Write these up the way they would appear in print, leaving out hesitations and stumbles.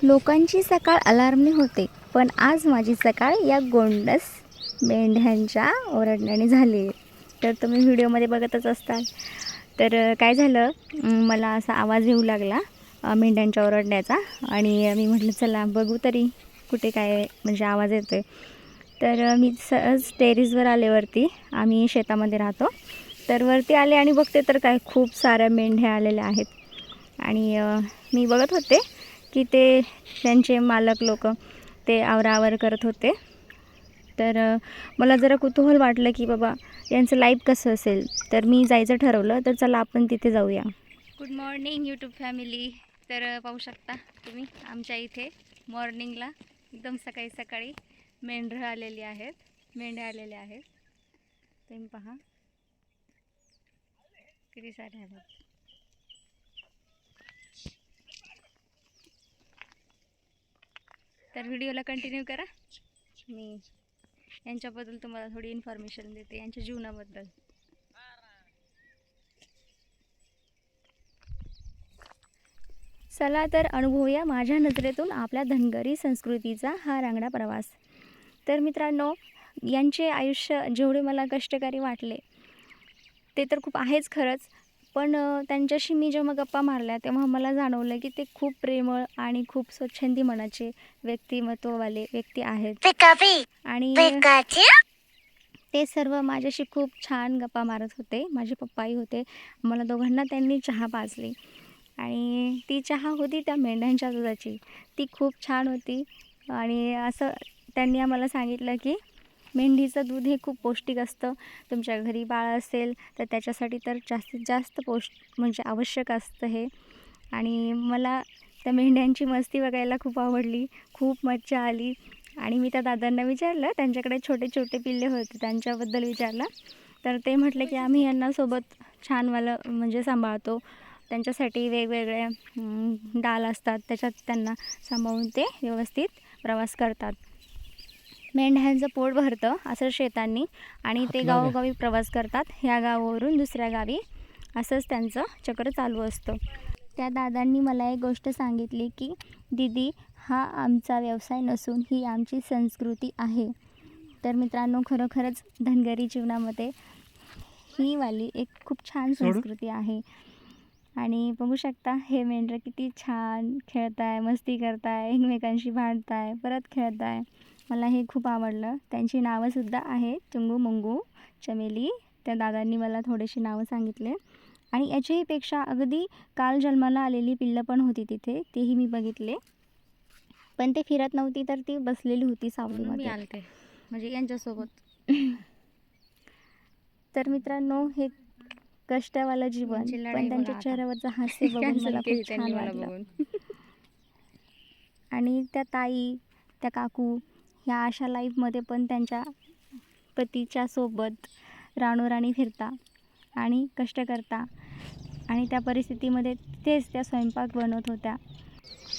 लोकांची सकाळ अलार्मने होते, पण आज माझी सकाळ या गोंडस मेंढ्यांच्या ओरडण्याने झाली. तर तुम्ही व्हिडिओमध्ये बघतच असताल. तर काय झालं, मला असा आवाज येऊ लागला मेंढ्यांच्या ओरडण्याचा, आणि मी म्हटलं चला बघू तरी कुठे काय म्हणजे आवाज येतो आहे. तर मी सहज टेरेसवर आले वरती. आम्ही शेतामध्ये राहतो. तर वरती आले आणि बघते तर काय खूप साऱ्या मेंढ्या आलेल्या आहेत. आणि मी बघत होते की ते त्यांचे मालक लोक ते आवराआवर करत होते. तर मला जरा कुतूहल वाटलं की बाबा यांचं लाईफ कसं असेल. तर मी जायचं ठरवलं. तर चला आपण तिथे जाऊया. Good morning YouTube family. तर पाहू शकता तुम्ही आमच्या इथे मॉर्निंगला एकदम सकाळी सकाळी मेंढ्या आलेल्या आहेत. तुम्ही पहा किती सारे आहेत. तर व्हिडिओला कंटिन्यू करा. मी यांच्याबद्दल तुम्हाला थोडी इन्फॉर्मेशन देते, यांच्या जीवनाबद्दल. चला तर अनुभवूया माझ्या नजरेतून आपल्या धनगरी संस्कृतीचा हा रांगडा प्रवास. तर मित्रांनो, यांचे आयुष्य जेवढे मला कष्टकारी वाटले ते तर खूप आहेच खरंच. पण त्यांच्याशी मी जेव्हा गप्पा मारल्या तेव्हा मला जाणवलं की ते खूप प्रेमळ आणि खूप स्वच्छंदी मनाचे व्यक्तिमत्ववाले व्यक्ती आहेत. आणि ते सर्व माझ्याशी खूप छान गप्पा मारत होते. माझे पप्पाही होते. मला दोघांना त्यांनी चहा पाजली, आणि ती चहा होती त्या मेंढ्यांच्या दुधाची. ती खूप छान होती. आणि असं त्यांनी आम्हाला सांगितलं की मेंढीचं दूध हे खूप पौष्टिक असतं. तुमच्या घरी बाळ असेल तर त्याच्यासाठी तर जास्तीत जास्त म्हणजे आवश्यक असतं हे. आणि मला त्या मेंढ्यांची मस्ती बघायला खूप आवडली, खूप मज्जा आली. आणि मी त्या दादांना विचारलं, त्यांच्याकडे छोटे छोटे पिल्ले होते त्यांच्याबद्दल विचारलं. तर ते म्हटले की आम्ही यांना सोबत छानवालं म्हणजे सांभाळतो. त्यांच्यासाठी वेगवेगळे डाल असतात, त्याच्यात त्यांना सांभाळून ते व्यवस्थित प्रवास करतात. मेंढ्यांचं पोट भरतं असं शेतांनी, आणि ते गावोगावी प्रवास करतात. ह्या गावावरून दुसऱ्या गावी असंच त्यांचं चक्र चालू असतं. त्या दादांनी मला एक गोष्ट सांगितली की दीदी, हा आमचा व्यवसाय नसून ही आमची संस्कृती आहे. तर मित्रांनो, खरोखरच धनगरी जीवनामध्ये ही वाली एक खूप छान संस्कृती आहे. आणि बघू शकता हे मेंढरं किती छान खेळत आहे, मस्ती करत आहे, एकमेकांशी भांडत आहे, परत खेळत आहे. मला हे खूप आवडलं. त्यांची नावंसुद्धा आहेत चुंगू, मुंगू, चमेली. त्या दादांनी मला थोडेसे नावं सांगितले. आणि याच्याहीपेक्षा अगदी काल जन्माला आलेली पिल्लं पण होती तिथे, तेही मी बघितले. पण ते फिरत नव्हती, तर ती बसलेली होती सावलीमध्ये. आलते म्हणजे यांच्यासोबत. तर मित्रांनो, हे कष्टवालं जीवन, पण त्यांच्या चेहऱ्यावरचं हास्य बघून मला खूप छान वाटलं. आणि त्या ताई, त्या काकू, ह्या अशा लाईफमध्ये पण त्यांच्या पतीच्या सोबत राणोराणी फिरता आणि कष्ट करता. आणि त्या परिस्थितीमध्ये तेच त्या स्वयंपाक बनवत होत्या.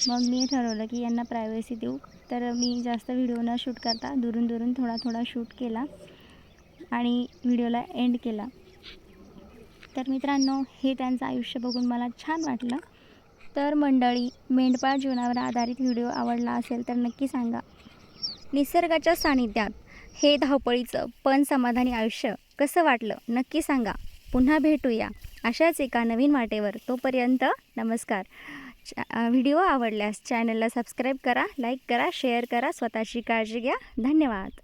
मग मी ठरवलं की यांना प्रायव्हसी देऊ. तर मी जास्त व्हिडिओ न शूट करता दुरून दुरून थोडा थोडा शूट केला आणि व्हिडिओला एंड केला. तर मित्रांनो, हे त्यांचं आयुष्य बघून मला छान वाटलं. तर मंडळी, मेंढपाळ जीवनावर आधारित व्हिडिओ आवडला असेल तर नक्की सांगा. निसर्गाच्या सानिध्यात हे धावपळीचं पण समाधानी आयुष्य कसं वाटलं नक्की सांगा. पुन्हा भेटूया अशाच एका नवीन वाटेवर. तोपर्यंत नमस्कार. व्हिडिओ आवडल्यास चॅनलला सबस्क्राईब करा, लाईक करा, शेअर करा. स्वतःची काळजी घ्या. धन्यवाद.